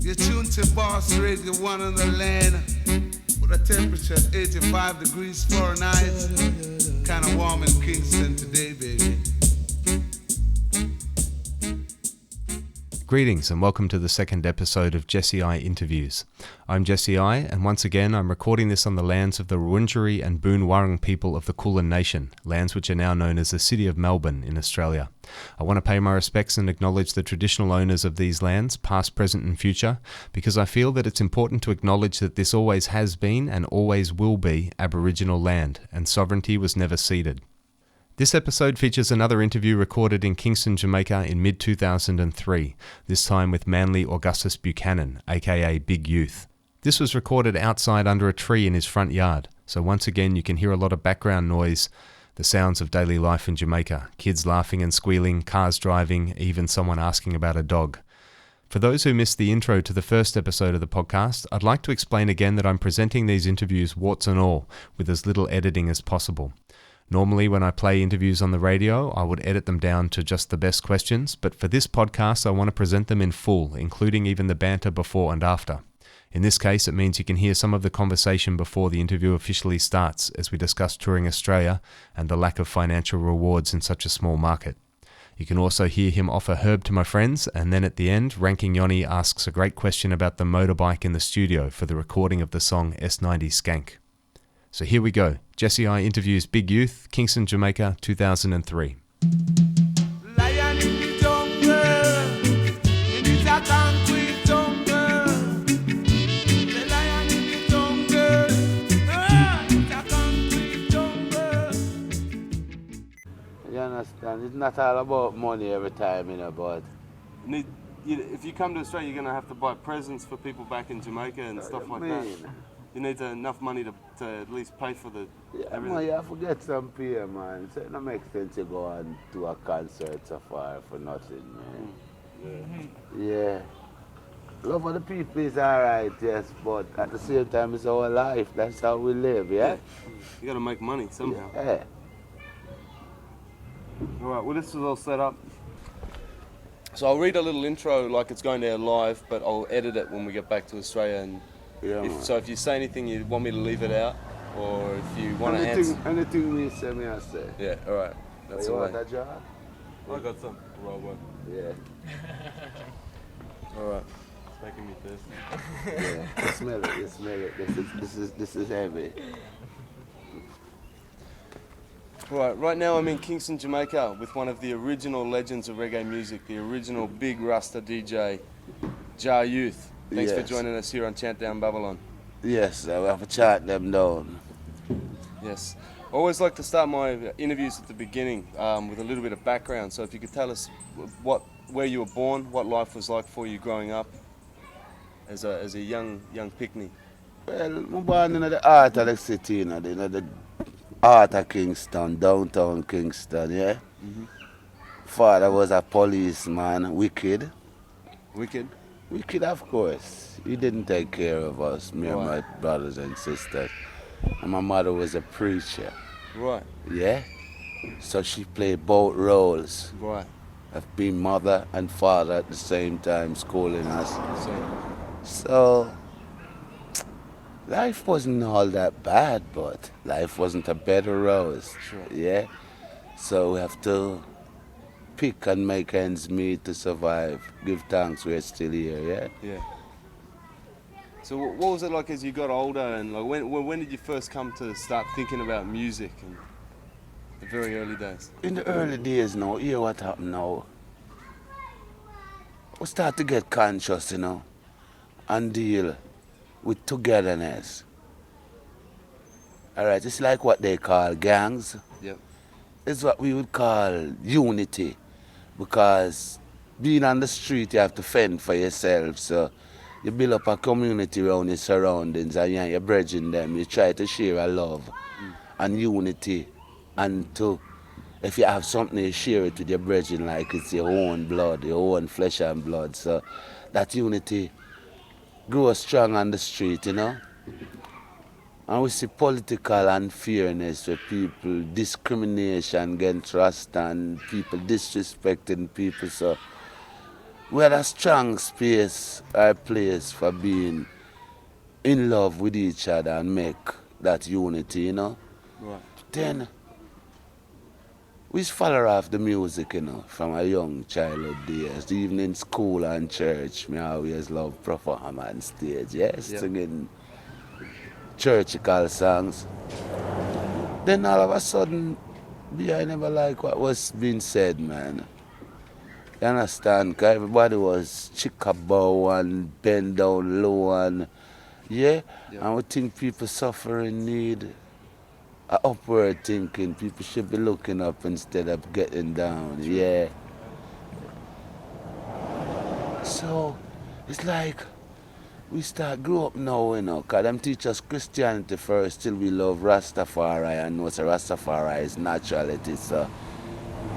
You're tuned to Boss Radio 1 on the land with a temperature of 85 degrees Fahrenheit. Kinda warm in Kingston today, baby. Greetings and welcome to the second episode of Jesse I Interviews. I'm Jesse I, and once again I'm recording this on the lands of the Wurundjeri and Boon Wurrung people of the Kulin Nation, lands which are now known as the City of Melbourne in Australia. I want to pay my respects and acknowledge the traditional owners of these lands, past, present and future, because I feel that it's important to acknowledge that this always has been and always will be Aboriginal land, and sovereignty was never ceded. This episode features another interview recorded in Kingston, Jamaica in mid-2003, this time with Manly Augustus Buchanan, aka Big Youth. This was recorded outside under a tree in his front yard, so once again you can hear a lot of background noise, the sounds of daily life in Jamaica, kids laughing and squealing, cars driving, even someone asking about a dog. For those who missed the intro to the first episode of the podcast, I'd like to explain again that I'm presenting these interviews warts and all, with as little editing as possible. Normally, when I play interviews on the radio, I would edit them down to just the best questions, but for this podcast, I want to present them in full, including even the banter before and after. In this case, it means you can hear some of the conversation before the interview officially starts, as we discuss touring Australia and the lack of financial rewards in such a small market. You can also hear him offer herb to my friends, and then at the end, Ranking Yoni asks a great question about the motorbike in the studio for the recording of the song S90 Skank. So here we go. Jesse I Interviews Big Youth, Kingston, Jamaica, 2003. Lion in the jungle, in this a concrete jungle. The lion in the jungle, it's a concrete jungle. You understand? It's not all about money every time, but If you come to Australia, you're going to have to buy presents for people back in Jamaica and stuff like that. You need enough money to at least pay for the everything. Man, you have to get some pay, man. So it don't make sense to go and do a concert so far for nothing, man. Yeah. Love of the people is alright, yes, but at the same time it's our life. That's how we live, yeah? You got to make money somehow. Yeah. All right, well, this is all set up. So I'll read a little intro like it's going down live, but I'll edit it when we get back to Australia. And if you say anything you want me to leave it out, or if you want to answer... Anything me say, me I say. Yeah, all right. That's you all want right. that job? I got some. Roll one. Yeah. All right. It's making me thirsty. Yeah. You smell it. This is heavy. Right now I'm in Kingston, Jamaica with one of the original legends of reggae music, the original big Rasta DJ, Ja Youth. Thanks for joining us here on Chant Down Babylon. Yes, we have to chant them down. Yes. I always like to start my interviews at the beginning with a little bit of background. So if you could tell us where you were born, what life was like for you growing up as a young pickney. Well, I'm born in the heart of the city, the heart of Kingston, downtown Kingston, yeah? Mm-hmm. Father was a policeman, wicked. Wicked? Wicked, of course. He didn't take care of us, me and my brothers and sisters. And my mother was a preacher. Right. Yeah? So she played both roles. Right. Of being mother and father at the same time, schooling us. So life wasn't all that bad, but life wasn't a bed of roses. Sure. Yeah? So we have to pick and make ends meet to survive. Give thanks we're still here, yeah? Yeah. So what was it like as you got older, and like when did you first come to start thinking about music in the very early days? In the early days now, hear what happened now. We start to get conscious, and deal with togetherness. Alright, it's like what they call gangs. Yep. It's what we would call unity. Because being on the street, you have to fend for yourself. So you build up a community around your surroundings, and you're bridging them. You try to share a love and unity. And if you have something, you share it with your brethren like it's your own blood, your own flesh and blood. So that unity grows strong on the street, And we see political unfairness where people, discrimination against Rasta and people disrespecting people. So we had a strong space or place for being in love with each other and make that unity, you know. Right. Then we follow off the music, you know, from a young childhood days. Even in school and church, me always love perform on stage, yes, Yep. singing churchical songs. Then all of a sudden, I never like what was being said, man. You understand? 'Cause everybody was chickaboo and bend down low and yeah. Yep. And we think people suffering need a upward thinking. People should be looking up instead of getting down. Yeah. So it's like we start grow up now, you know, 'cause them teach us Christianity first till we love Rastafari and know so Rastafari is naturality. So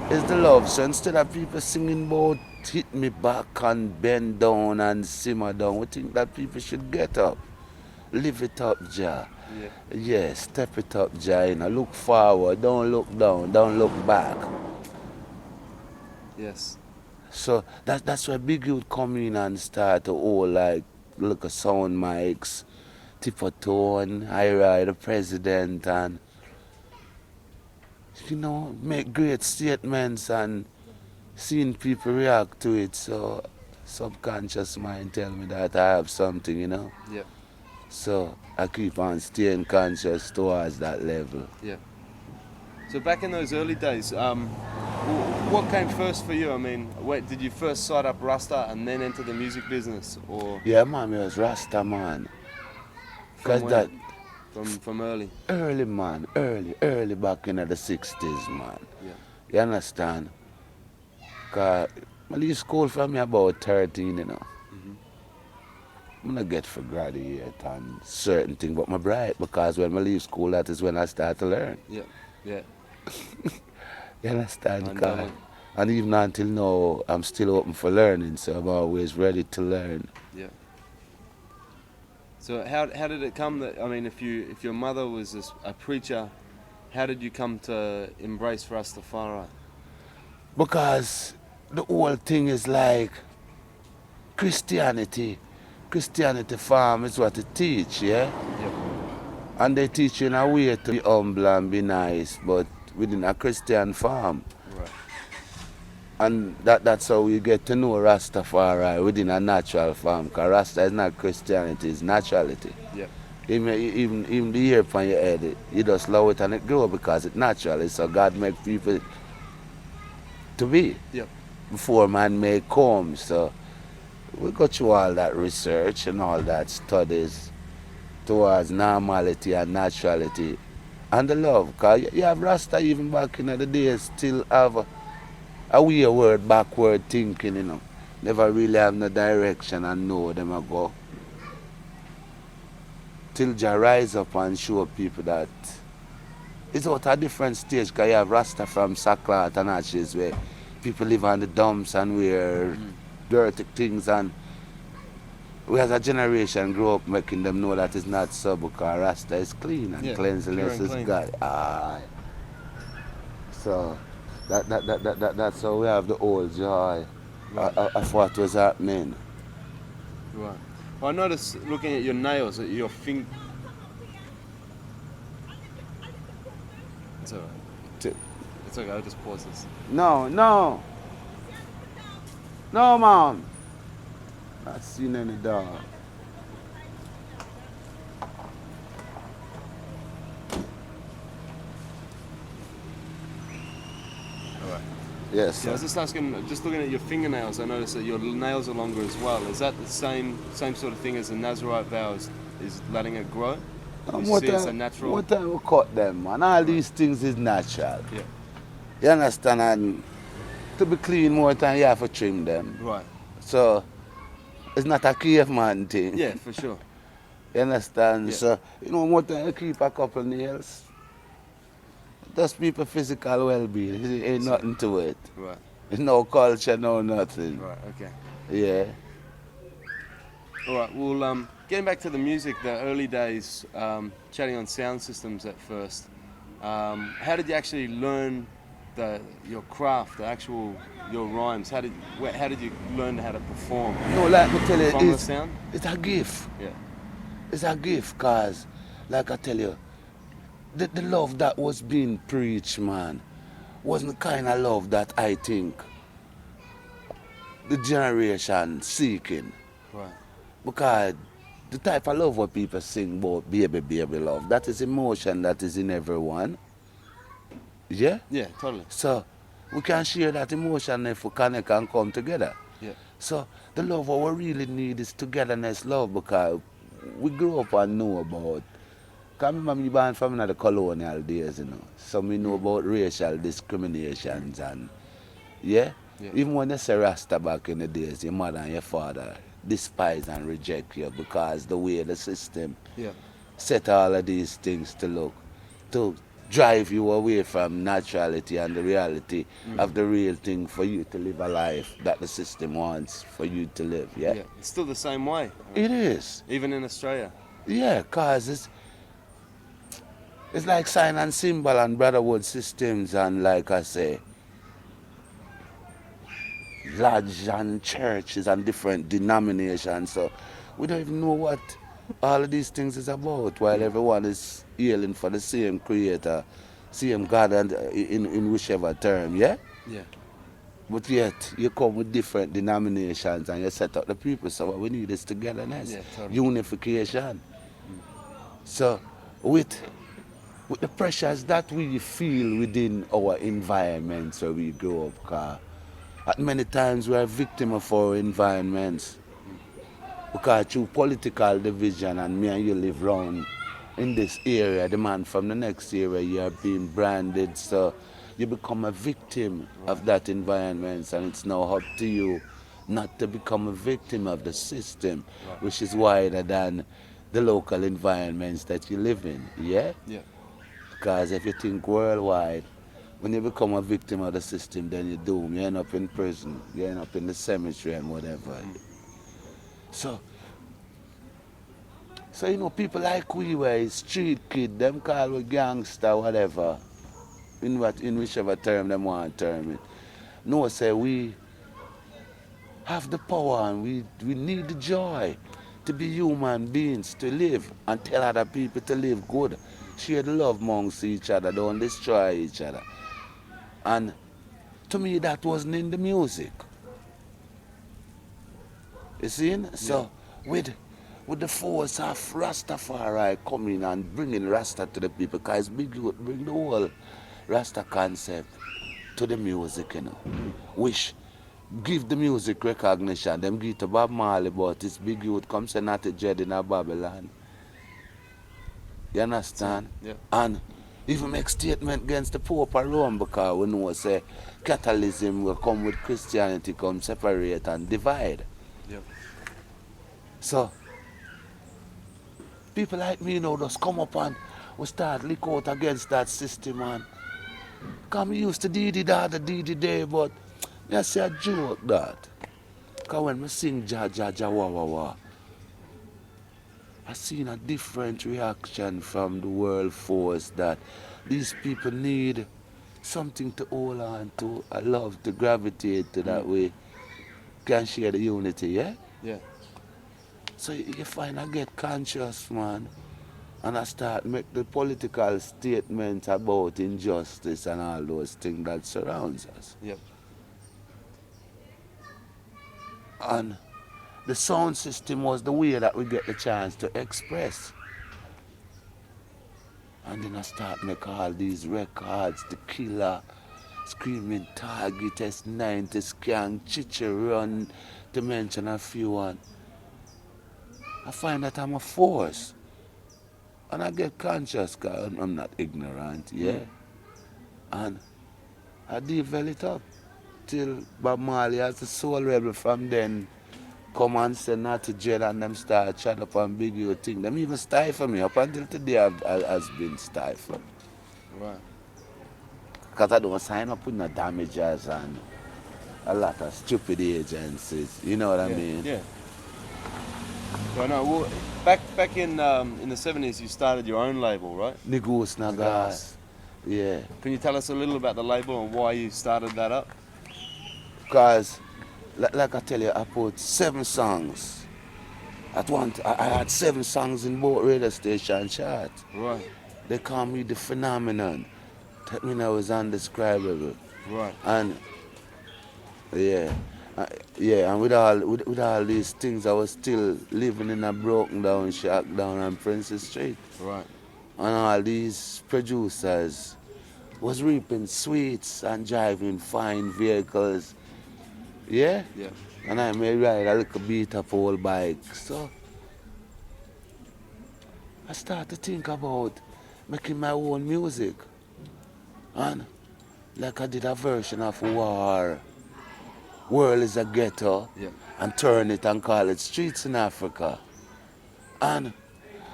it's the love. So instead of people singing about hit me back and bend down and simmer down, we think that people should get up. Live it up, Jah. Yeah. Yeah, step it up, Jah. You know, look forward, don't look down, don't look back. Yes. So that's where big youth come in and start to hold like look at sound mics, tip of tone, I ride the president and you know, make great statements and seeing people react to it. So subconscious mind tell me that I have something, you know. Yep. So I keep on staying conscious towards that level. Yeah. So back in those early days, what came first for you? I mean, did you first start up Rasta and then enter the music business, or Yeah, man, it was Rasta, man. Because from that when? From early? early, man, early back in the 60s, man. Yeah. You understand? Because I leave school from me about 13, you know. I'm not get for graduate and certain things, but my bright because when I leave school, that is when I start to learn. Yeah. Yeah. You understand? And, 'Cause- and even until now, I'm still open for learning, so I'm always ready to learn. Yeah. So how did it come that, I mean, if your mother was a preacher, how did you come to embrace Rastafari? Because the whole thing is like Christianity. Christianity farm is what it teach, yeah? Yep. And they teach you in a way to be humble and be nice, but within a Christian farm. Right. And that's how we get to know Rastafari within a natural farm. Because Rasta is not Christianity, it's naturality. Yep. Even the hair upon your head, you just love it and it grow because it's natural. So God make people to be Yep. before man may come. So we go through all that research and all that studies towards normality and naturality and the love. Because you have Rasta even back in the days still have a weird backward thinking, you know. Never really have no direction and know them a go. Till Jah rise up and show people that it's out a different stage, because you have Rasta from sackcloth and ashes where people live on the dumps and wear dirty things, and we as a generation grow up making them know that it's not so, because Rasta is clean and Yeah, cleanliness pure and is clean. God. So that's how we have the old joy of what was happening. Right. Well, I noticed looking at your nails that your finger. It's alright. T- It's okay. I'll just pause this. No, mom. Not seen any dog. Alright. Yes. Yeah, I was just asking, just looking at your fingernails, I noticed that your nails are longer as well. Is that the same sort of thing as the Nazarite vow? Is letting it grow? You see it's a natural. What time we cut them, man? All these things is natural. Yeah. You understand? And to be clean more time, you have to trim them. Right. So it's not a caveman thing. Yeah, for sure. You understand? Yeah. So, you know, more time you keep a couple nails. Just people physical well-being. It ain't nothing to it. Right. It's no culture, no nothing. Right. Okay. Yeah. All right. Well, getting back to the music, the early days, chatting on sound systems at first. How did you actually learn your craft, your rhymes? How did you learn how to perform? No, like I tell you, From the sound? it's a gift. Yeah. It's a gift, cause, like I tell you, the love that was being preached, man, wasn't the kind of love that I think the generation seeking. Right. Because the type of love what people sing about, baby, baby love, that is emotion that is in everyone. Yeah? Yeah, totally. So we can share that emotion if we connect and come together. Yeah. So the love what we really need is togetherness love, because we grew up and know about. Because I remember me born from the colonial days, you know. So we know about racial discriminations and yeah? Yeah. Even when you say Rasta back in the days, your mother and your father despise and reject you because the way the system Yeah. set all of these things to drive you away from naturality and the reality of the real thing for you to live a life that the system wants for you to live, yeah? Yeah. It's still the same way. It is. Even in Australia. Yeah, because it's like sign and symbol and brotherhood systems and like I say, lodge and churches and different denominations. So we don't even know what all of these things is about, while everyone is yelling for the same creator, same God, and in whichever term, yeah? Yeah. But yet you come with different denominations and you set up the people. So what we need is togetherness, Yeah, totally. unification. So with the pressures that we feel within our environments where we grow up, 'cause at many times we are victim of our environments. Because through political division and me and you live round in this area, the man from the next area, you are being branded, so you become a victim of that environment, and it's now up to you not to become a victim of the system, which is wider than the local environments that you live in, yeah? Yeah. Because if you think worldwide, when you become a victim of the system, then you're doomed. You end up in prison, you end up in the cemetery and whatever. So you know, people like we were street kid, them call we gangster, whatever, in whichever term them want to term it. No, say we have the power and we need the joy to be human beings, to live and tell other people to live good. Share the love amongst each other, don't destroy each other. And to me, that wasn't in the music. You see? So with the force of Rastafari coming and bringing Rasta to the people, because bring the whole Rasta concept to the music, you know. Which give the music recognition. Them give to Bob Marley, but it's big youth come say not a dread in a Babylon. You understand? Yeah. And even make statement against the Pope of Rome, because we know say Catholicism will come with Christianity, come separate and divide. Yeah. So people like me, you know, just come up and we start lick out against that system, man. Because we used to DD that, the DD day, but I say a joke that. Because when we sing Ja Ja Ja Wah Wah Wah, I seen a different reaction from the world force that these people need something to hold on to, a love to gravitate to, that way can share the unity, yeah? Yeah. So you find I get conscious, man, and I start make the political statements about injustice and all those things that surrounds us. Yep. And the sound system was the way that we get the chance to express. And then I start make all these records, The Killer, Screaming Target, S90, Skank, Chicha Run, to mention a few. And I find that I'm a force. And I get conscious because I'm not ignorant, yeah? And I develop it up till Bob Marley as the soul rebel. From then come and say not to jail and them start chat up and big you thing. Them even stifle me. Up until today has been stifled. Right. Because I don't sign up with no damages and a lot of stupid agencies. You know what I mean? Yeah. So I know. Well, back in the 70s, you started your own label, right? Nigus Nagas. Yeah. Can you tell us a little about the label and why you started that up? Because, like I tell you, I put 7 songs. At once, I had 7 songs in both radio station chart. Right. They call me the phenomenon. That mean I was undescribable. Right. And yeah, and with all these things, I was still living in a broken down shack down on Princess Street. Right. And all these producers was reaping sweets and driving fine vehicles. Yeah? Yeah. And I may ride a little beat up old bike. So I start to think about making my own music. And like I did a version of War, World is a Ghetto, Yeah. and turn it and call it Streets in Africa. And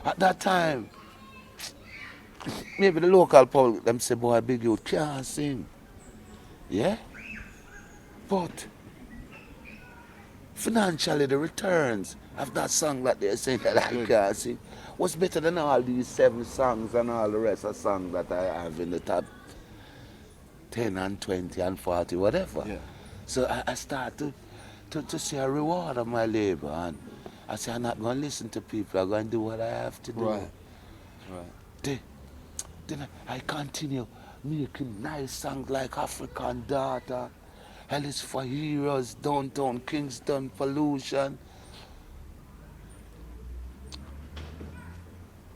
at that time, maybe the local public, them say, boy, big youth can't sing. Yeah? But financially, the returns of that song that they're saying that I can't sing was better than all these 7 songs and all the rest of songs that I have in the top 10 and 20 and 40, whatever. Yeah. So I start to see a reward of my labor, and I say I'm not going to listen to people, I'm going to do what I have to do. Right. Right. Then I continue making nice songs like African Daughter, Hell is for Heroes, Downtown Kingston, Pollution.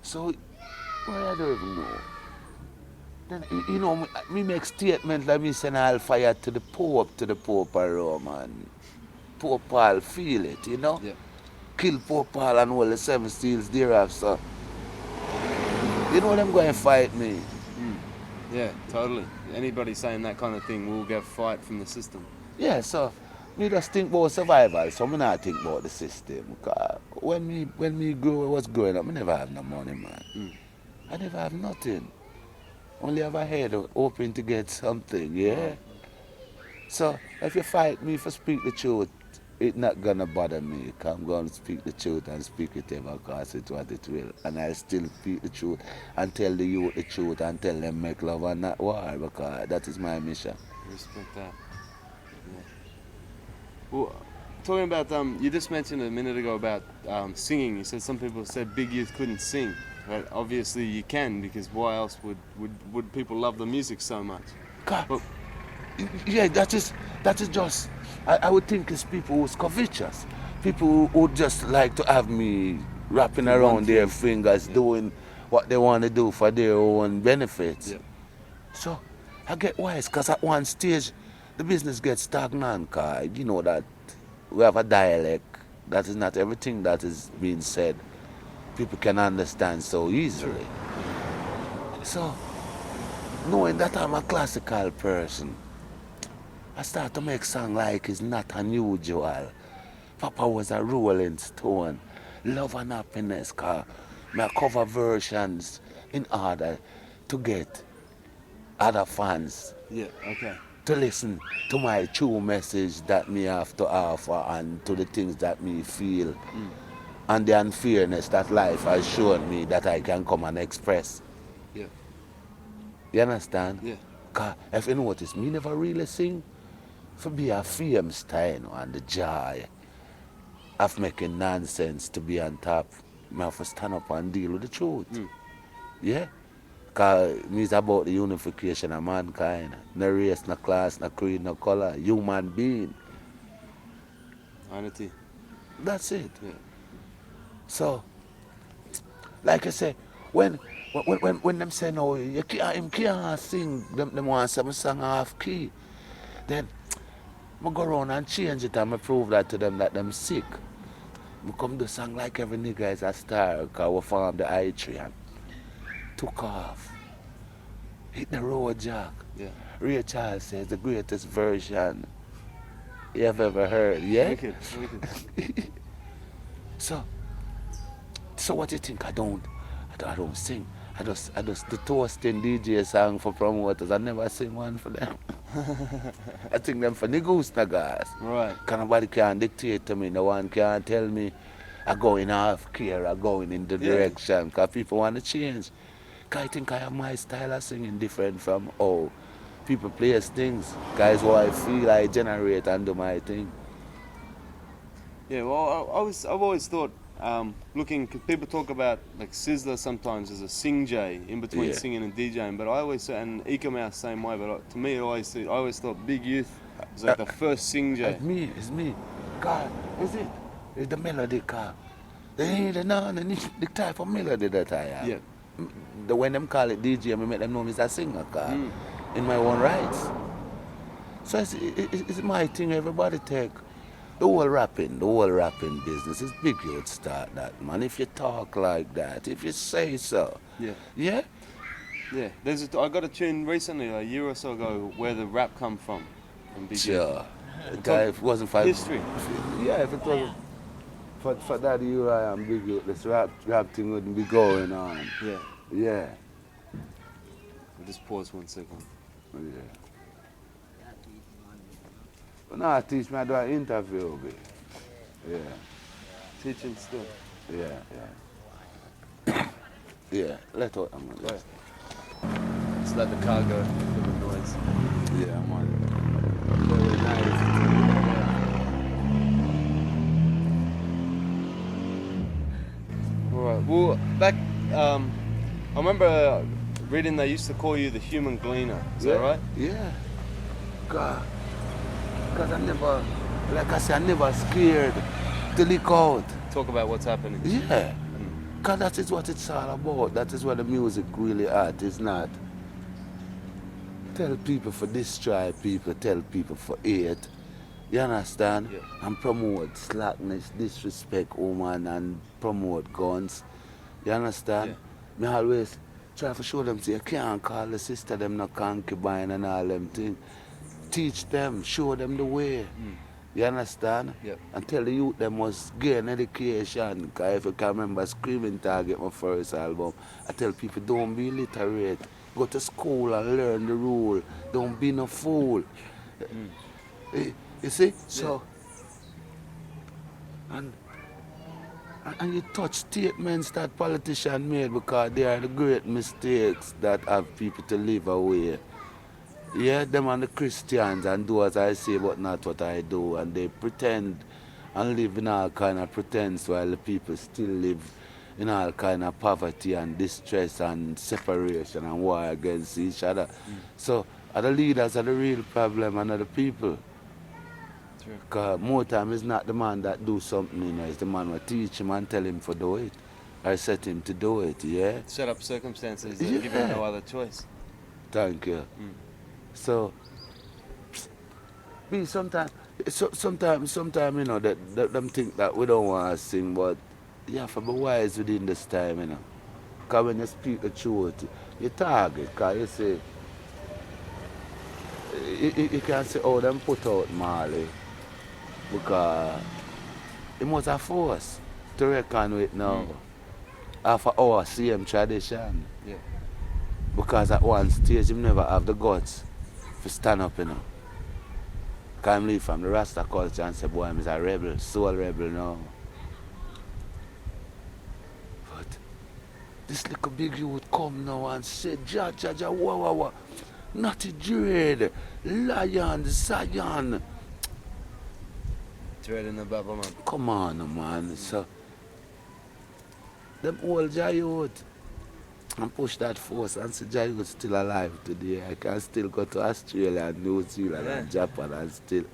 So, well, I don't even know. Then, you know, me make statement like me send all fire to the Pope of Rome, and Pope Paul feel it, you know? Yeah. Kill Pope Paul and all the 7 seals thereof, so. You know them going to fight me. Yeah, totally. Anybody saying that kind of thing will get fight from the system. Yeah, so me just think about survival, so me not think about the system. Because when me was growing up, I never have no money, man. I never have nothing. Only have a head hoping to get something, yeah? So if you fight me for speak the truth, it's not gonna bother me. 'Cause I'm gonna speak the truth and speak it ever, cause it's what it will. And I still speak the truth and tell the youth the truth and tell them make love and not war, because that is my mission. Respect that. Yeah. Well, talking about you just mentioned a minute ago about singing. You said some people said Big Youth couldn't sing, but obviously you can, because why else would people love the music so much? God, But yeah, that is just, I would think it's people who's covetous. People who just like to have me wrapping around their fingers, doing what they want to do for their own benefits. Yeah. So I get wise, because at one stage the business gets stagnant, because you know that we have a dialect. That is not everything that is being said people can understand so easily. So knowing that I'm a classical person, I start to make songs like it's not unusual. Papa was a Rolling Stone, Love and Happiness, cause I cover versions in order to get other fans yeah, okay. to listen to my true message that me have to offer, and to the things that me feel, and the unfairness that life has shown me that I can come and express. Yeah. You understand? Yeah. Cause if you notice, me never really sing for be a fame style, you know, and the joy of making nonsense to be on top. I have to stand up and deal with the truth. Yeah? Because it's about the unification of mankind. No race, no class, no creed, no color. Human being. Unity. That's it. Yeah. So, like I say, when them say no, you can't sing, them want some song half key, then I go around and change it and I prove that to them that them sick. I come do song like every nigga is a star, because we formed the I3 and took off. Hit the road, Jack. Yeah. Ray Charles says the greatest version you have ever heard, yeah? Wicked. So what you think? I don't sing. I just the toasting DJ song for promoters. I never sing one for them. I sing them for niggas, niggas. Right. Cause nobody can dictate to me. No one can tell me I going off gear, I going in the direction. Cause people want to change. I think I have my style of singing different from how people play things. Guys, what I feel I generate and do my thing. Yeah, well, I've always thought, looking, cause people talk about like Sizzler sometimes as a sing-jay in between Yeah. singing and DJing, but I always say, and Ika Mouse same way, but to me, I always thought Big Youth was like the first sing-jay. It's me. God, is it? It's the melody, car. The type of melody that I have. Yeah. When them call it DJ, I make them know me as a singer, car. In my own rights. So it's my thing, everybody take. The whole rapping business is big you'd start that, man. If you talk like that, if you say so. Yeah. Yeah? Yeah. I got a tune recently, a year or so ago, where the rap come from Big Youth. Sure. Guy, if it wasn't for History. Yeah, if it wasn't for that year I am big youth, this rap thing wouldn't be going on. Yeah. Yeah. I'll just pause 1 second. Yeah. But now teach me, I do an interview, babe. Yeah. Teaching still. Yeah. Yeah. Let out, I'm Right. Just let the car go for the noise. Yeah, man. Very nice. Alright, well, back, I remember reading they used to call you the human gleaner. Is that right? Yeah. Because I never, like I said, I never scared to leak out. Talk about what's happening. Yeah. Because that is what it's all about. That is what the music really at. It's not tell people for destroy people, tell people for hate. You understand? Yeah. And promote slackness, disrespect woman, and promote guns. You understand? Me always try to show them, say, you can't call the sister them no concubine and all them things. Teach them, show them the way. You understand? Yep. And tell the youth they must gain education. Because if you can remember Screaming Target, my first album, I tell people don't be illiterate. Go to school and learn the rule. Don't be no fool. You see? So, and you touch statements that politicians made because they are the great mistakes that have people to live away. Yeah, them and the Christians and do as I say but not what I do, and they pretend and live in all kind of pretense while the people still live in all kind of poverty and distress and separation and war against each other. So are the leaders are the real problem and are the people. True. Because more time it's not the man that do something, you know, it's the man who teach him and tell him to do it. Or set him to do it, yeah? Set up circumstances that give him no other choice. Thank you. So, me sometimes, you know, that them think that we don't want to sing, but you have to be wise within this time, you know. Because when you speak the truth, you target, because you say, you can say, oh, them put out Marley, because it must have force to reckon with now. After our same tradition. Yeah. Because at one stage, him never have the guts to stand up, you know. Because him leave from the Rasta culture and say, boy, I'm a rebel, soul rebel now. But this little big youth come now and say, ja, wah. Not a dread, lion, Zion. Dread in the Babylon. Come on, man. So, them old youth and push that force and say Jai is still alive today. I can still go to Australia and New Zealand and Japan and still.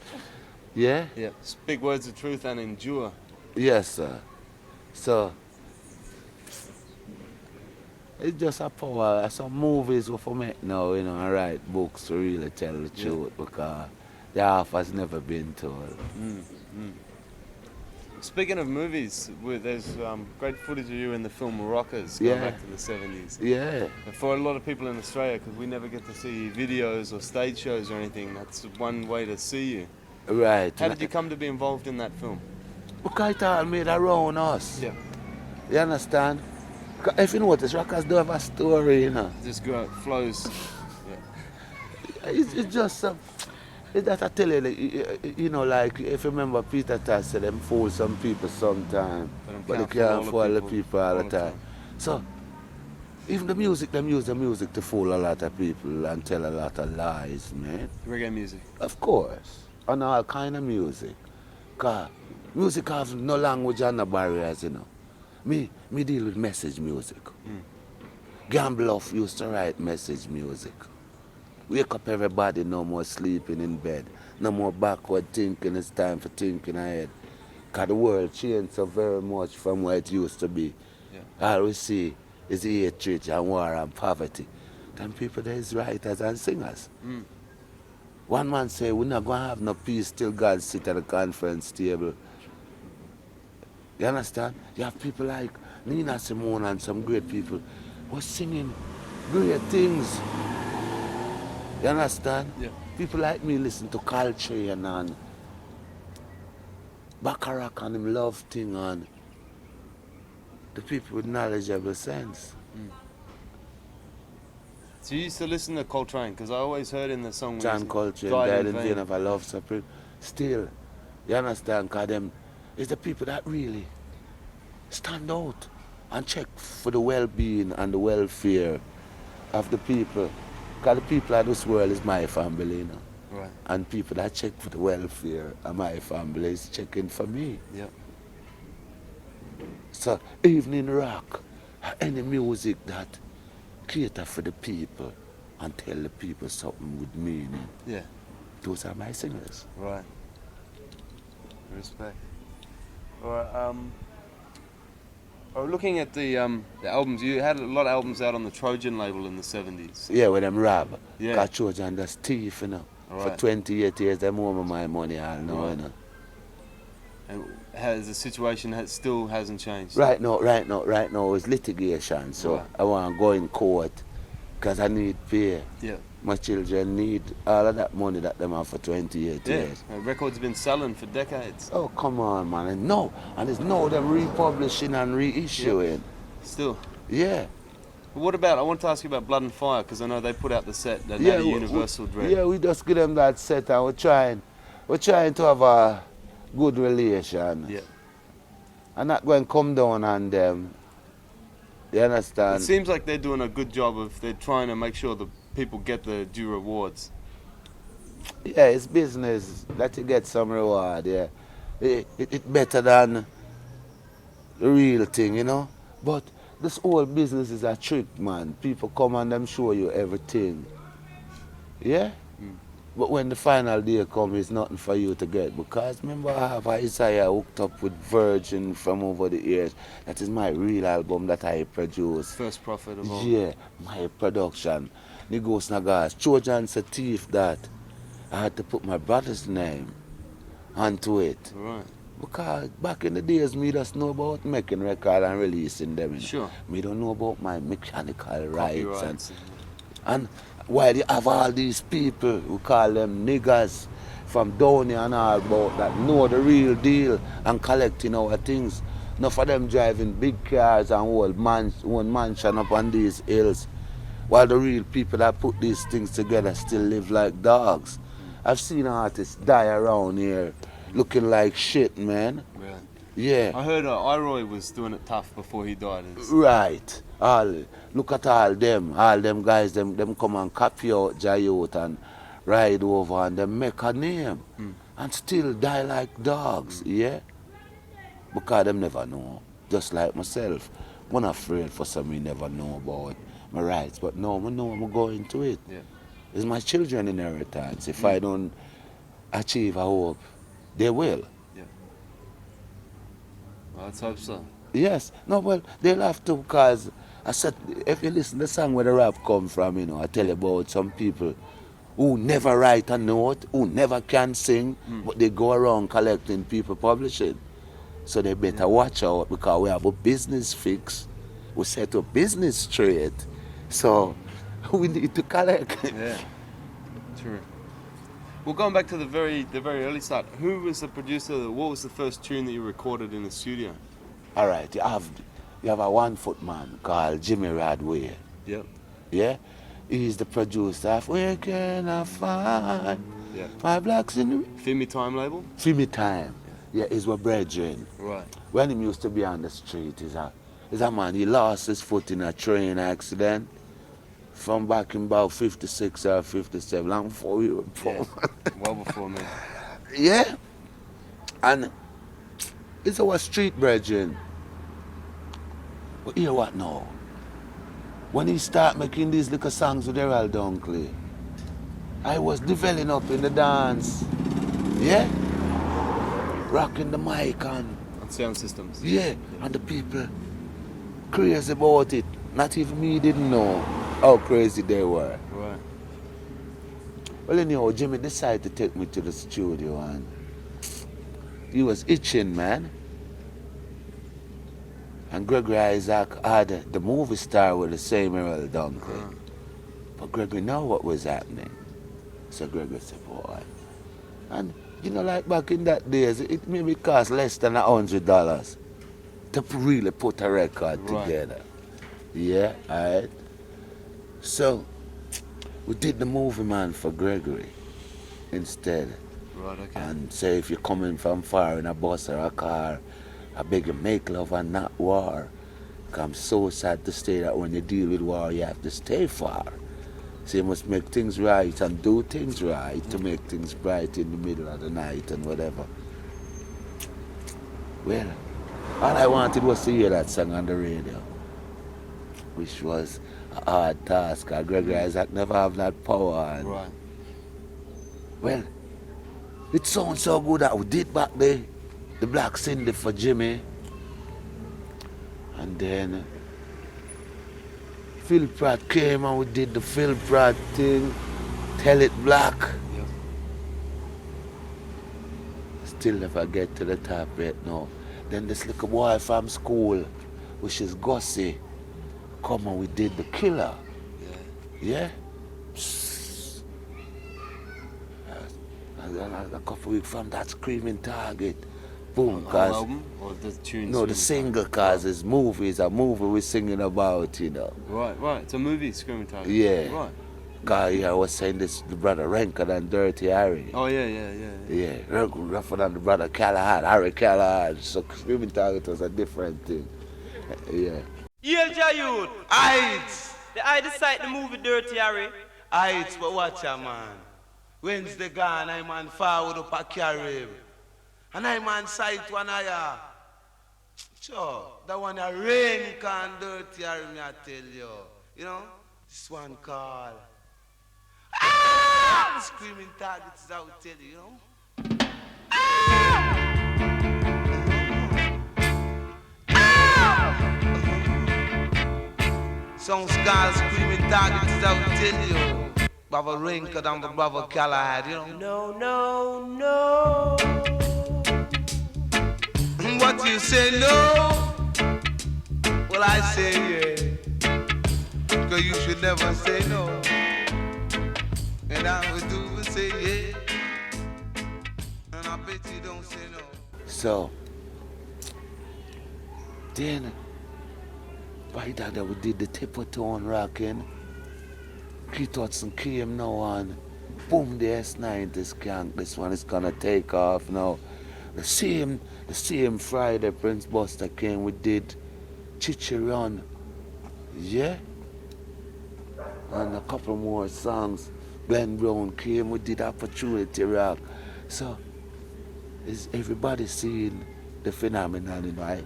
Yeah? Yeah. Speak words of truth and endure. Yes, sir. So, it's just a power. Some movies for me now, you know, and write books to really tell the truth because the half has never been told. Speaking of movies, there's great footage of you in the film Rockers going back to the 70s. Yeah. And for a lot of people in Australia, because we never get to see videos or stage shows or anything, that's one way to see you. Right. How did you come to be involved in that film? Because it all made around us. Yeah. You understand? 'Cause if you notice, Rockers do have a story, you know. Just flows. Yeah. It's just it's that I tell you, you know, like if you remember Peter Tosh said them fool some people sometime, but they can't fool the people all the time. So Even the music, them use the music to fool a lot of people and tell a lot of lies, man. Reggae music. Of course. And all kind of music. Cause music have no language and no barriers, you know. Me deal with message music. Gambluff used to write message music. Wake up everybody, no more sleeping in bed. No more backward thinking, it's time for thinking ahead. Cause the world changed so very much from where it used to be. Yeah. All we see is hatred and war and poverty. Them people there is writers and singers. One man say, we're not going to have no peace till God sit at the conference table. You understand? You have people like Nina Simone and some great people who are singing great things. You understand? Yeah. People like me listen to culture and Baccarat and him love thing and the people with knowledgeable sense. So you used to listen to Coltrane, because I always heard in the song when John he Coltrane died in vain of a love supreme. Still, you understand, because them is the people that really stand out and check for the well-being and the welfare of the people. Because the people of this world is my family, you know. Right. And people that check for the welfare of my family is checking for me. Yeah. So evening rock, any music that cater for the people and tell the people something with meaning. Yeah. Those are my singers. Right. Respect. All right. Looking at the albums, you had a lot of albums out on the Trojan label in the 70s. Yeah, when them rob. Yeah. Cause Trojan that's thief, you know. All For right. 28 years, them owe me my money, I know, Right. you know. And has the situation still hasn't changed? Right now it's litigation, so Right. I want to go in court because I need pay. Yeah. My children need all of that money that them have for 28 Yeah. years. Records have been selling for decades. Oh, come on, man. And there's no them republishing and reissuing. Still. Yeah. But what about, I want to ask you about Blood and Fire, because I know they put out the set that had a Universal Dread. Yeah, we just give them that set and we're trying to have a good relation. Yeah. I'm not going to come down on them. You It understand? seems like they're doing a good job of, they're trying to make sure the people get the due rewards. Yeah, it's business that you get some reward, yeah. It's better than the real thing, you know? But this whole business is a trick, man. People come and them show you everything. Yeah? But when the final day comes, it's nothing for you to get. Because remember, I have Isaiah hooked up with Virgin from over the years. That is my real album that I produced. First profit of all. Yeah, my production. Nigos Nagas. Trojan's a thief that I had to put my brother's name onto it. Right. Because back in the days, me just know about making record and releasing them. You know. Sure. Me don't know about my mechanical rights. Copyrights. And while you have all these people, we call them niggers, from down here and all about that, know the real deal and collecting our things. Enough of them driving big cars and one mansion up on these hills, while the real people that put these things together still live like dogs. I've seen artists die around here looking like shit, man. Really? Yeah. I heard Iroy was doing it tough before he died. Right. Look at all them guys, them come and copy out Jayot and ride over and them make a name and still die like dogs, yeah? Because them never know. Just like myself. I'm not afraid for some me never know about my rights, but no, I know I'm going to it. Yeah. It's my children inheritance. If I don't achieve, I hope they will. Yeah. Well, let's hope so. Yes. No, well, they'll have to, because I said, if you listen to the song where the rap come from, you know, I tell you about some people who never write a note, who never can sing, but they go around collecting people publishing. So they better watch out, because we have a business fix. We set up business straight. So we need to collect. Yeah. True. Well, going back to the very early start, who was the producer? What was the first tune that you recorded in the studio? All right, you have a 1 foot man called Jimmy Radway. Yep. Yeah? He's the producer of Where Can I Find Yeah. My Blacks in the Fimi Time label? Fimi Time. Yeah, he's my brethren. Right. When he used to be on the street, Is a man, he lost his foot in a train accident from back in about 56 or 57, long before we were born. Well before me. Yeah. And it's our street brethren. But hear what now? When he start making these little songs with Errol Dunkley, I was developing up in the dance. Yeah? Rocking the mic and On sound systems. yeah, and the people crazy about it. Not even me didn't know how crazy they were. Right. Well, anyhow, Jimmy decided to take me to the studio and he was itching, man. And Gregory Isaac had the movie star with the same Errol Dunkley. But Gregory knew what was happening. So Gregory said, boy. And you know, like back in that days, it maybe cost less than $100 to really put a record Right. together. Yeah, alright. So we did the movie, man, for Gregory instead. Right, okay. And say if you're coming from far in a bus or a car, I beg you, make love and not war. 'Cause I'm so sad to say that when you deal with war, you have to stay far. So you must make things right and do things right to make things bright in the middle of the night and whatever. Well, all I wanted was to hear that song on the radio, which was a hard task. 'Cause Gregory Isaac never have that power. And Right. well, it sounds so good that we did back there, the Black Cindy for Jimmy. And then Phil Pratt came and we did the Phil Pratt thing, Tell It Black. Yep. Still never get to the top yet now. Then this little boy from school, which is Gussie, come and we did The Killer. Yeah. Yeah? And then a couple weeks from that, Screaming Target. Boom, On the cause album or the tunes? no, the single, cause it's movies, a movie we're singing about, you know. Right. It's a movie, Screaming Target. Yeah. Right. Cause I was saying this, the brother Ranker than Dirty Harry. Oh, yeah. Yeah, rougher than the brother Callahan, Harry Callahan. So Screaming Target was a different thing. Yeah. Yelja youth. Aight. I decide the movie Dirty Harry. Aight, but watch ya, man. Wednesday gone, I man forward up a Carib. And I man sight one aya. Sure, that one a rain can dirty Harry, me I tell you. You know, this one called Screaming Targets, I will tell you, you know. Songs called Screaming Targets, I will tell you. Brother Rinker and the brother Callahan, you know. No. What you say no? Well, I say yeah. Cause you should never say no. And I would do is say yeah. And I bet you don't say no. So, then, by that we did the Tippertone rocking. Keith Hudson came now and boom, the S9 this skank. This one is gonna take off now. The same Friday Prince Buster came, we did Chichi Run. Yeah? And a couple more songs. Glenn Brown came, we did Opportunity Rock. So, is everybody seeing the phenomenon, you know? Right.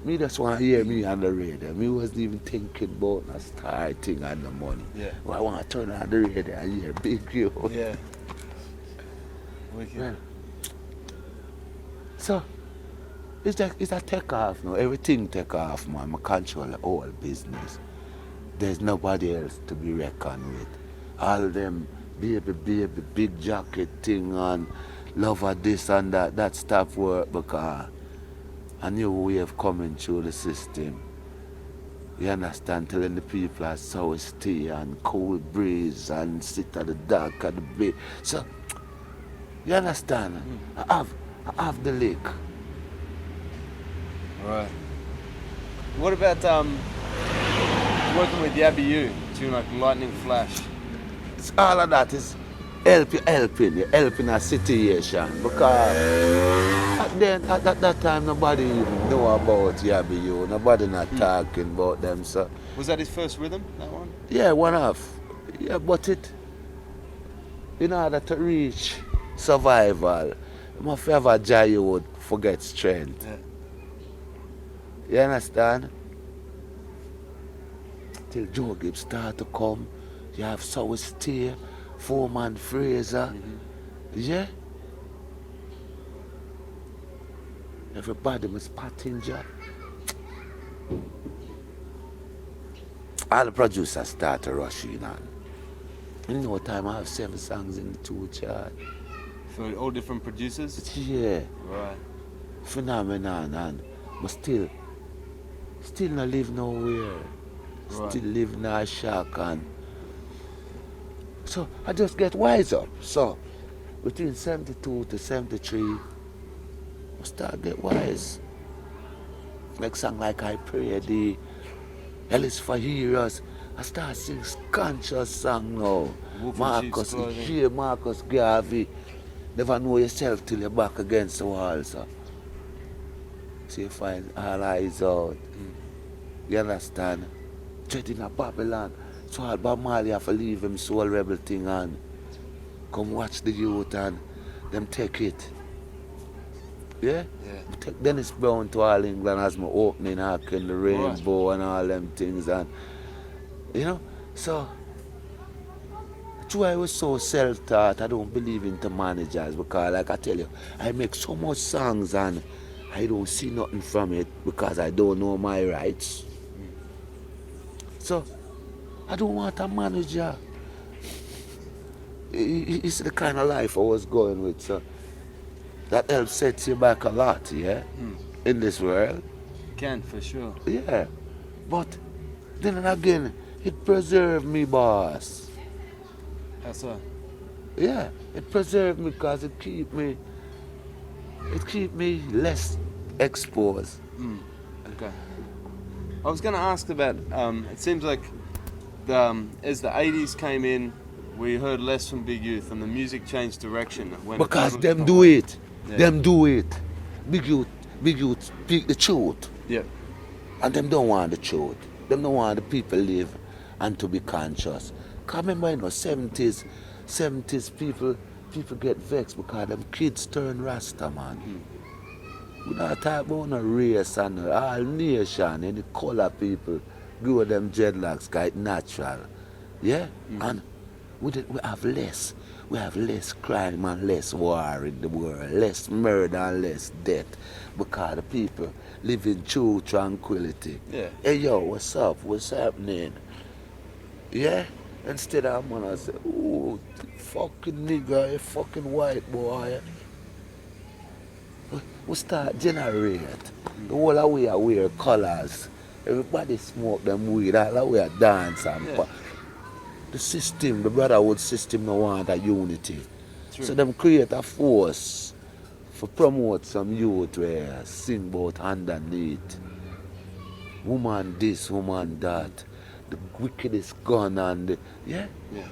Me just want to hear me on the radio. Me wasn't even thinking about a star thing and the money. Yeah. Well, I want to turn on the radio and hear Big You. Yeah. Wicked. Well, so, it's a take off now. Everything take off, man. I control the whole business. There's nobody else to be reckoned with. All them baby, big jacket thing and love of this and that stuff work because a new wave coming through the system. You understand? Telling the people are so stay and cold breeze and sit at the dark at the bay. So, you understand? I have the lake. Right. What about working with Yabby U, tune like Lightning Flash? It's all of that is you're helping a situation. Because at that time, nobody even know about Yabiyo. Nobody not talking about them. So Was that his first rhythm, that one? yeah, one off. Yeah, but in order to reach survival, you must have a joy you would forget strength. Yeah. You understand? Till Joe Gibbs start to come, you have Sour Steer, Foreman Fraser. Yeah? Everybody must Pottinger. All the producers start to rush in on. In no time I have 7 songs in the 2 chart. For all different producers? Yeah. Right. Phenomenon, and but still not live nowhere. Right. Still live in a shack, and so I just get wise up. So between 72 to 73, I start get wise. Like song like I Pray the Hell is for Heroes. I start sing conscious song now. Wolf in Marcus, sheep's clothing. yeah, Marcus Garvey. Never know yourself till you're back against the wall, so. So you find all eyes out. You understand? Treading a Babylon. So all Bob Marley have to leave him soul rebel thing and come watch the youth and them take it. Yeah? Yeah. Take Dennis Brown to all England as my opening act in the rainbow and all them things, and you know, so that's why I was so self-taught. I don't believe into managers because like I tell you, I make so much songs and I don't see nothing from it because I don't know my rights. So I don't want a manager. It's the kind of life I was going with, so that helps set you back a lot, yeah, in this world. Can, for sure. Yeah, but then again, it preserved me, boss. How so? Yeah, it preserved me because it keep me less exposed. Okay. I was going to ask about, it seems like as the 80s came in, we heard less from Big Youth and the music changed direction. When Because it them do it. Yeah. Them do it. Big youth speak the truth. Yep. And them don't want the truth. Them don't want the people live and to be conscious. Cause remember, you know, 70s people get vexed because them kids turn Rasta, man. We not talk about no race and all nation, any color people grow them dreadlocks, cause it's natural. Yeah? And we have less. We have less crime and less war in the world, less murder and less death because the people live in true tranquility. Yeah. Hey yo, what's up? What's happening? Yeah? Instead I'm gonna say, ooh, fucking nigga, you fucking white boy. We start generate. The whole of we are wear colors. Everybody smoke them weed, all the way a dance and Yeah. the system, the brotherhood system no want a unity. True. So them create a force for promote some youth where sing about underneath. Woman this, woman that. The wickedest gun and the, yeah? Yeah.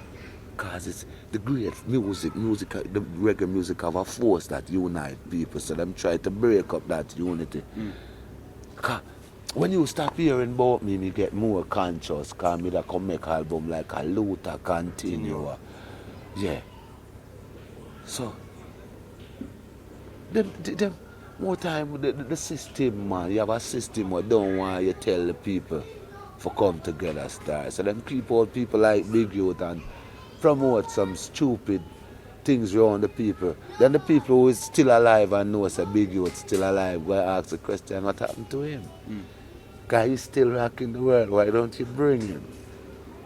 Because it's the great music, the reggae music have a force that unite people. So them try to break up that unity. 'Cause when you stop hearing about me get more conscious. Because me that come make album like a Luther continue. Yeah. So, them more time, the system, man. You have a system where don't want you tell the people for come together start. So them keep all people like Big Youth and promote some stupid things around the people. Then the people who is still alive and knows a Big Youth still alive go ask the question, what happened to him? Because he's still rocking the world, why don't you bring him?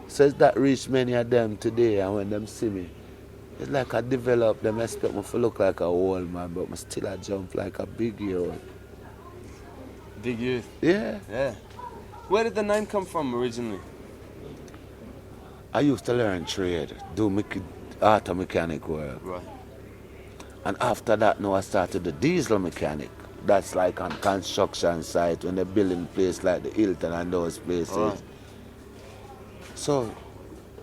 So it's that reach many of them today, and when them see me, it's like I develop them expect me to look like a old man, but I still I jump like a Big Youth. Big Youth. Yeah. Yeah. Where did the name come from originally? I used to learn trade, do auto mechanic work. Right. And after that, now I started the diesel mechanic. That's like on construction site when they're building place like the Hilton and those places. Right. So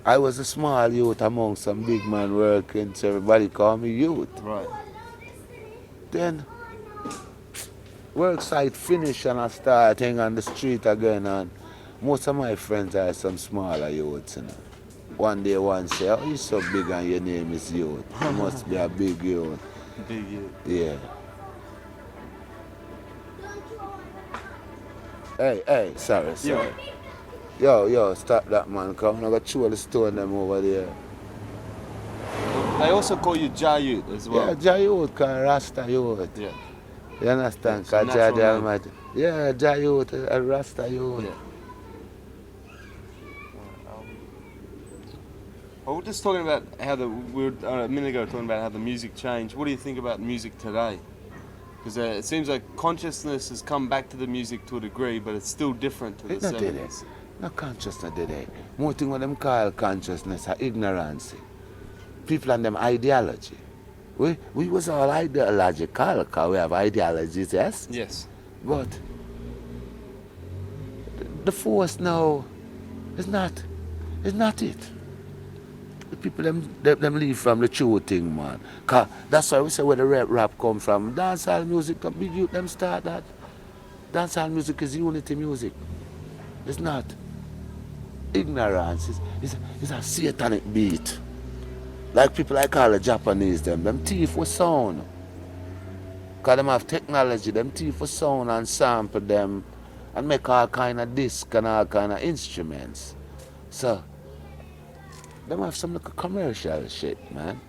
I was a small youth among some big man working, so everybody called me youth. Right. Then work site finish and I start hanging on the street again, and most of my friends are some smaller youths. You know. One day one say, oh, you so big and your name is youth. You must be a big youth. Big youth. Yeah. Hey, sorry. Yo, stop that, man. Come on, I got throw the stone them over there. They also call you Jayut as well. Yeah, Jayut, cause Rasta youth. Yeah. You understand? Yeah, Cause it's a natural Jah the name. Almighty. Yeah, Jayut, a Rasta youth. Yeah. Well, we're just talking about how we were a minute ago talking about how the music changed. What do you think about music today? Because it seems like consciousness has come back to the music to a degree, but it's still different to the It's not did 70s. it. No consciousness did it. More thing what them call consciousness are ignorance. People and them ideology. We was all ideological because we have ideologies, yes? Yes. But the force now is not it. The people them leave from the true thing, man. Cause that's why we say where the rap come from. Dancehall music, the big youth them start that. Dancehall music is unity music. It's not ignorance. It's a satanic beat. Like people like all the Japanese them thief with sound. Cause them have technology, them thief with sound and sample them and make all kind of disc and all kind of instruments. So them have some like commercial shit, man.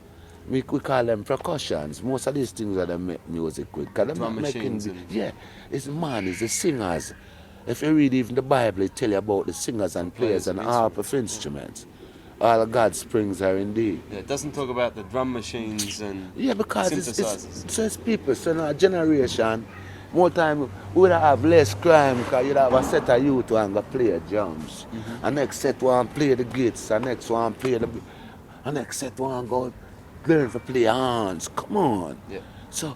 We call them percussions. Most of these things are them make music with. Cause them Drum not making machines and- yeah, it's the singers. If you read even the Bible, it tell you about the singers and players and harp of instruments. All of God's springs are indeed. Yeah, it doesn't talk about the drum machines and Yeah, because synthesizers. it's people. So now generation, more time we would have less crime because you'd have a set of youth who go play drums. And next set one play the gits, and next one play the and next set one go learn to play hands. Come on. Yeah. So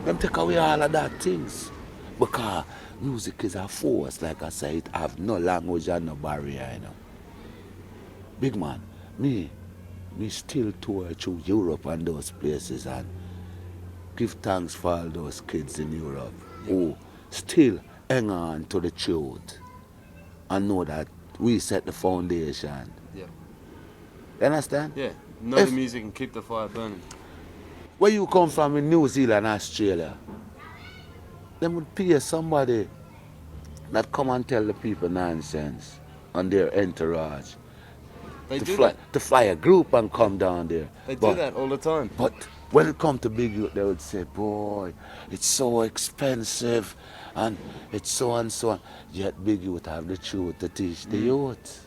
them take away all of that things. Because music is a force, like I say, it have no language and no barrier, you know. Big man, me still tour through Europe and those places and give thanks for all those kids in Europe who still hang on to the truth and know that we set the foundation. Yeah. You understand? Yeah. Know If- the music and keep the fire burning. Where you come from in New Zealand, Australia, them would pay somebody that come and tell the people nonsense on their entourage. They to do fly, that. to fly a group and come down there. They But- do that all the time. But when it comes to big youth, they would say, boy, it's so expensive and it's so and so on. Yet big youth have the truth to teach the youth.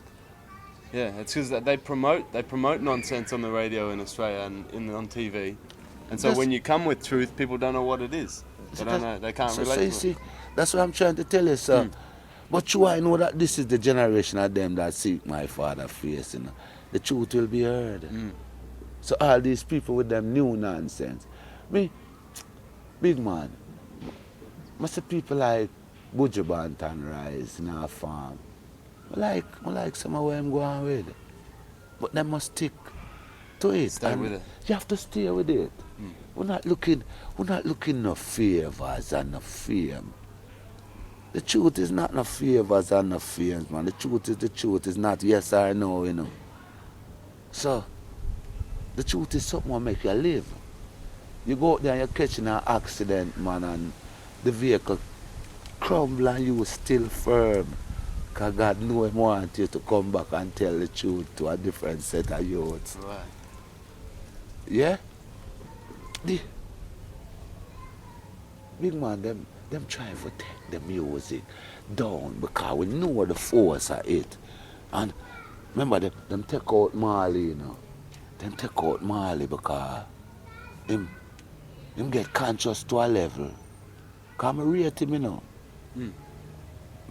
Yeah, it's because they promote nonsense on the radio in Australia and on TV, and so That's- when you come with truth, people don't know what it is. They don't know. They can't So relate you to see, it. that's what I'm trying to tell you, sir. But you I know that this is the generation of them that seek my father face, you know. The truth will be heard. So all these people with them new nonsense. Me, big man, must the people like Bujabant and Rice in our farm. I like some of where I'm going with. But they must stick to it. Stay and with it. You have to stay with it. We're not looking no favors and no fame. The truth is not no favors and no fame, man. The truth is the truth. It's not yes or no, you know. So, the truth is something that make you live. You go out there and you're catching an accident, man, and the vehicle crumble and you still firm. Because God knows He wants you to come back and tell the truth to a different set of youths. Right. Yeah? The big man, them trying to take the music down because we know the force of it. And remember, them take out Marley, you know. Them take out Marley because him get conscious to a level. Because I rate him, you know.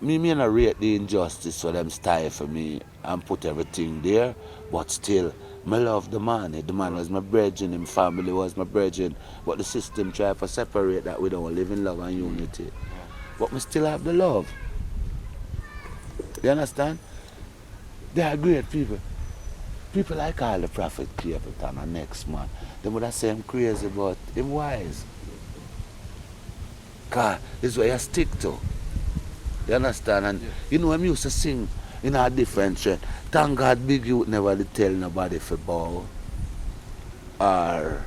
Me not rate the injustice for them stifle me and put everything there, but still, I love the man. The man was my brethren, his family was my brethren, but the system tried to separate that we don't live in love and unity. But we still have the love. You understand? They are great people. People like all the Prophet Capleton and next man. They would have say him crazy, but him wise. Cause this is what you stick to. You understand? And you know, I'm used to sing in a different trend. Thank God Big Youth never did tell nobody for bow. Or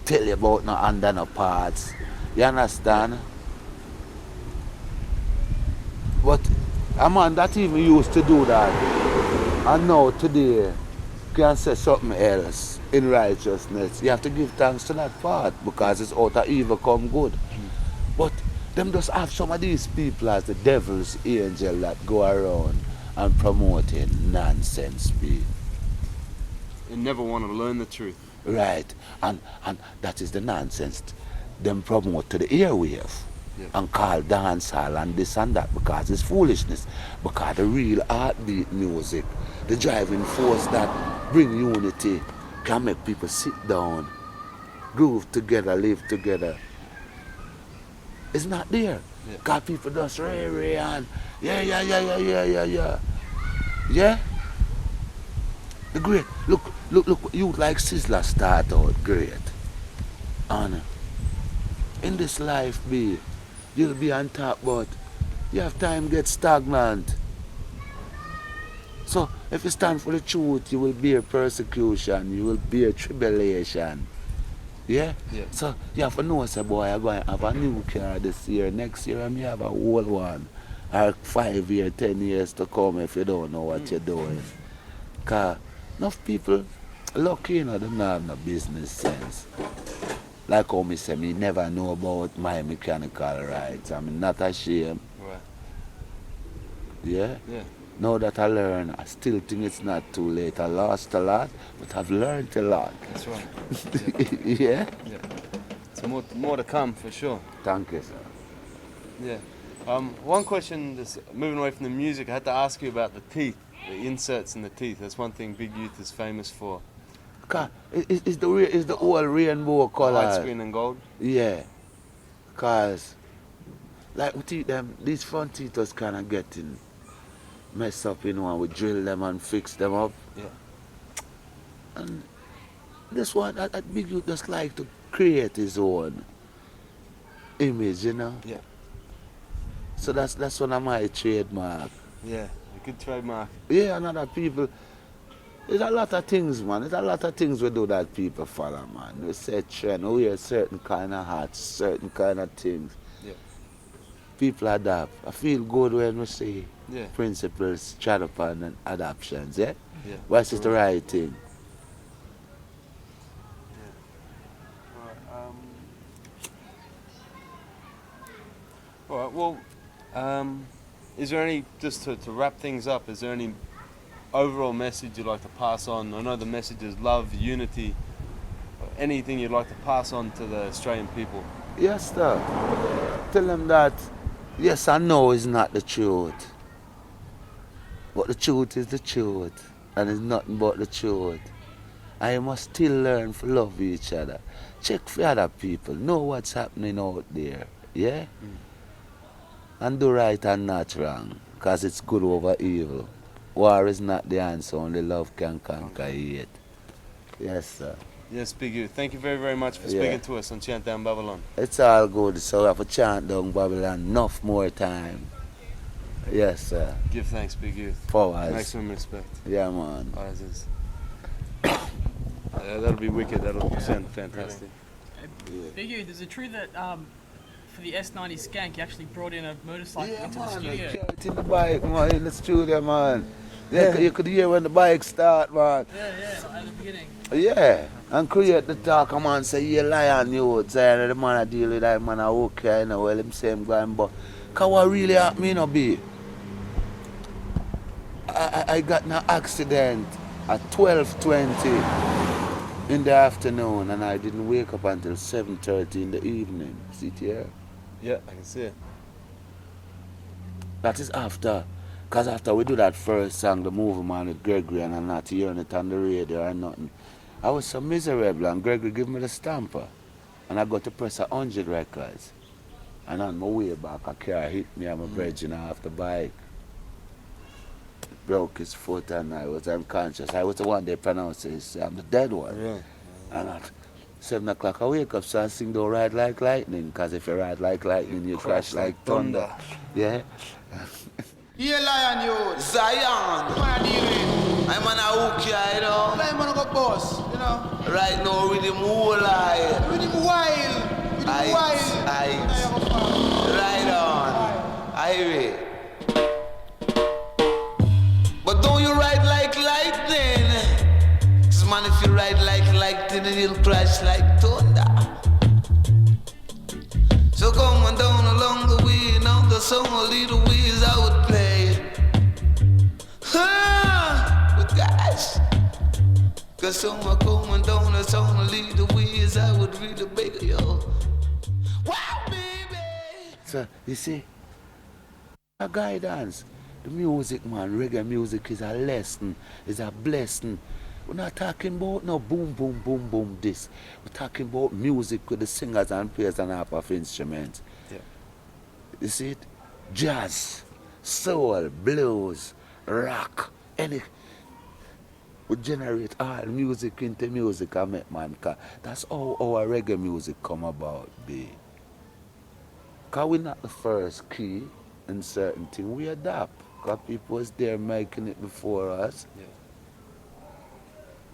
tell you about no under no parts. You understand? But a man that even used to do that, and now today can say something else in righteousness. You have to give thanks to that part because it's out of evil come good. But them just have some of these people as the devil's angel that go around and promoting nonsense people. And never want to learn the truth. Right. And that is the nonsense. Them promote to the airwave. Yeah. And call dancehall and this and that because it's foolishness. Because the real heartbeat music, the driving force that bring unity, can make people sit down, groove together, live together. It's not there. Yeah. Because people just ray and yeah. Yeah? The great. Look, you like Sizzler start out great. And in this life, be you'll be on top, but you have time get stagnant. So if you stand for the truth, you will bear persecution, you will bear tribulation. Yeah? Yeah. So you have to know, say, boy, I'm going to have a new car this year. Next year, I may have a old one. Or 5 years, 10 years to come if you don't know what you're doing. Because enough people, lucky, you know, they don't have no business sense. Like how me say, me never know about my mechanical rights. I'm not ashamed. Right. Yeah? Yeah. Now that I learn, I still think it's not too late. I lost a lot, but I've learned a lot. That's right. Yeah? Yeah. So more to come for sure. Thank you, sir. Yeah. One question, just moving away from the music, I had to ask you about the teeth, the inserts in the teeth. That's one thing Big Youth is famous for. It's the whole rainbow color. White screen and gold. Yeah. Cause like we teeth them, these front teeth was kind of getting messed up, you know, and we drill them and fix them up. Yeah. And this one, that Big Youth just like to create his own image, you know. Yeah. So that's one of my trademark. Yeah. A good trademark. Yeah, and other people. There's a lot of things, man. There's a lot of things we do that people follow, man. We set trend, we wear certain kind of hats, certain kind of things. Yeah. People adapt. I feel good when we see Yeah. principles, chat upon and adaptations, yeah? Yeah. What's the right thing? All right. Well, is there any, just to wrap things up, is there any overall message you'd like to pass on? I know the message is love, unity. Anything you'd like to pass on to the Australian people? Yes, sir. Tell them that yes and no is not the truth. But the truth is the truth. And it's nothing but the truth. And you must still learn to love each other. Check for other people. Know what's happening out there. Yeah? And do right and not wrong. Because it's good over evil. War is not the answer. Only love can conquer hate. Yes, sir. Yes, Big Youth. Thank you very, very much for speaking to us on Chant Down Babylon. It's all good. So we have to chant down Babylon enough more time. Yes, sir. Give thanks, Big Youth. Powers. Maximum respect. Yeah, man. Rises. That'll be wicked. That'll sound fantastic. Big Youth, is it true that for the S90 Skank, you actually brought in a motorcycle into the studio? It's in the bike, man, in the studio, man. Yeah, you could hear when the bike start, man. Yeah, at the beginning. Yeah, and create the talk, man, say, you lion, you, say, the man I deal with that man, I okay, you know, well, him say him going, but, cause what really happened, me, no, be, I got in an accident at 12:20 in the afternoon, and I didn't wake up until 7:30 in the evening. See it here? Yeah, I can see it. That is after. Because after we do that first song, the movie man with Gregory, and I'm not hearing it on the radio or nothing, I was so miserable, and Gregory gave me the stamper. And I got to press 100 records. And on my way back, a car hit me and my bridging off the bike. broke his foot and I was unconscious. I was the one they pronounced it. I'm the dead one. Yeah. And at 7 o'clock I wake up, so I sing don't ride like lightning, because if you ride like lightning, you crash like thunder. Yeah? Yeah, Lion, you. Zion. I'm on a hook here, you know. I'm on a go boss, you know. Right now, with him whole eye. With him wild. With him wild. Right on. Highway. But don't you ride like lightning. Cause man, if you ride like lightning, it'll crash like thunder. So come on down along the way, now the song will lead the ways I would play. But gosh, cause someone coming down the song will lead the ways I would really beg you. Wow, baby! So, you see, a guidance. The music, man, reggae music is a lesson, is a blessing. We're not talking about no boom, boom, boom, boom, this. We're talking about music with the singers and players and half of instruments. Yeah. You see it? Jazz, soul, blues, rock, any. We generate all music into music, I make man. That's how our reggae music come about, be. Because we're not the first key in certain things, we adapt. Because people was there making it before us. Yeah.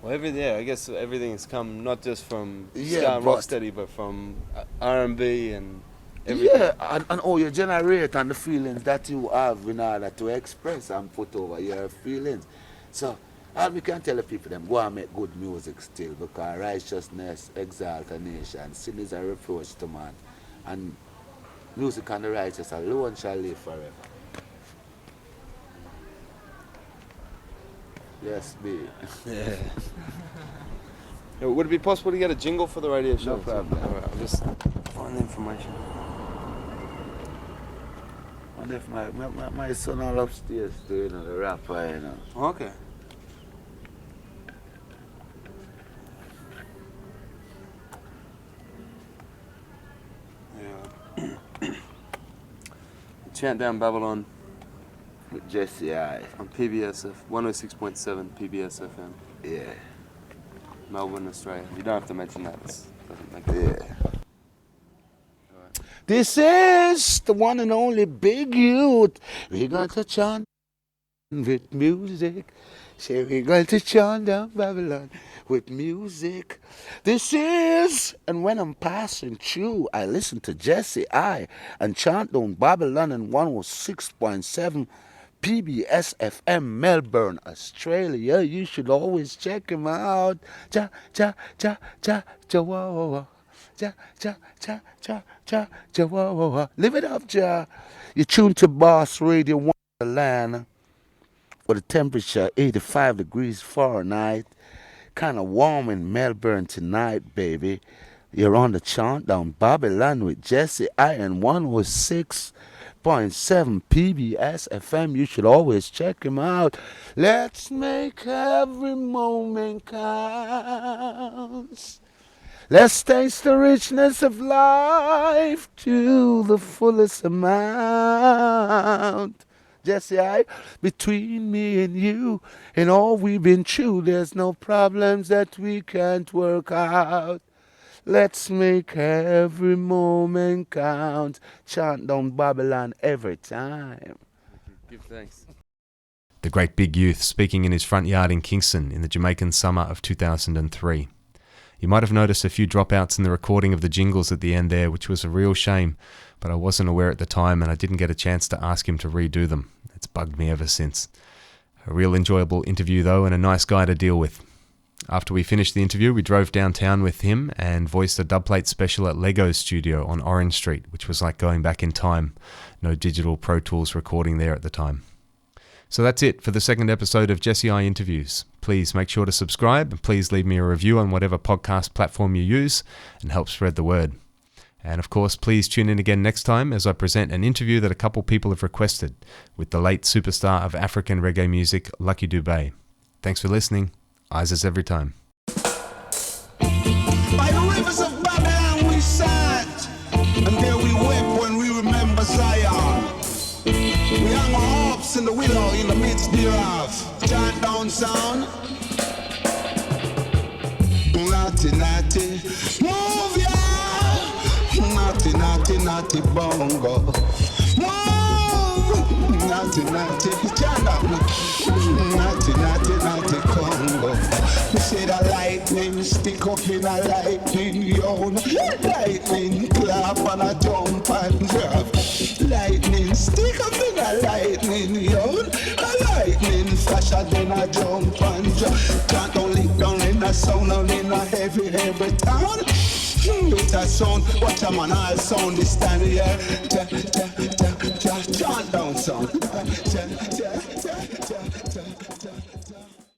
Well, I guess everything has come not just from Yeah, ska and but- rocksteady, but from R&B and everything. Yeah, and how you generate and the feelings that you have in order to express and put over your feelings. So, all we can tell the people them, go and make good music still, because righteousness exalts a nation, sin is a reproach to man, and music and the righteous alone shall live forever. Yes, be. Yeah. Yeah, would it be possible to get a jingle for the radio show? No problem. All right, I'll just find the information. And if my son all upstairs doing the rapper, you know. Okay. Yeah. Chant Down Babylon With Jesse I. on PBSF, 106.7 PBS FM, Yeah. Melbourne, Australia. You don't have to mention that. It doesn't make Yeah. This is the one and only Big Youth. We got to chant with music. Say we got to chant down Babylon with music. This is, and when I'm passing through, I listen to Jesse I and chant down Babylon in 106.7 PBS FM, Melbourne, Australia. You should always check him out. Ja, ja, ja, ja, ja, wah, wah, wah. Ja, ja, ja, ja, ja, ja, wah, wah, wah. Live it up, Ja. You tune to Boss Radio Wonderland with a temperature 85 degrees Fahrenheit. Kind of warm in Melbourne tonight, baby. You're on the chant down Babylon with Jesse I and 106.7 PBS FM. You should always check him out. Let's make every moment count. Let's taste the richness of life to the fullest amount. Jesse I, between me and you, and all we've been through, there's no problems that we can't work out. Let's make every moment count. Chant down Babylon every time. Give thanks. The great Big Youth speaking in his front yard in Kingston in the Jamaican summer of 2003. You might have noticed a few dropouts in the recording of the jingles at the end there, which was a real shame, but I wasn't aware at the time and I didn't get a chance to ask him to redo them. It's bugged me ever since. A real enjoyable interview though, and a nice guy to deal with. After we finished the interview, we drove downtown with him and voiced a dubplate special at Lego's studio on Orange Street, which was like going back in time. No digital Pro Tools recording there at the time. So that's it for the second episode of Jesse I Interviews. Please make sure to subscribe and please leave me a review on whatever podcast platform you use and help spread the word. And of course, please tune in again next time as I present an interview that a couple people have requested with the late superstar of African reggae music, Lucky Dubé. Thanks for listening. Eyes as every time. By the rivers of Babylon we sat, and there we wept when we remember Zion. We hung our harps in the willow in the midst thereof. Chant down sound. Naughty, naughty, move ya. Naughty, naughty, naughty bongo. Move. Naughty, naughty, chant down. Naughty, naughty, naughty Congo. We say the lightning stick up in a lightning yawn. Lightning clap and a jump and drop. Lightning stick up in a lightning yawn. A lightning flash and then a jump and drop. Can't only down in a sound and in a heavy town. With a sound, watch a man all sound this time here. Chant down sound.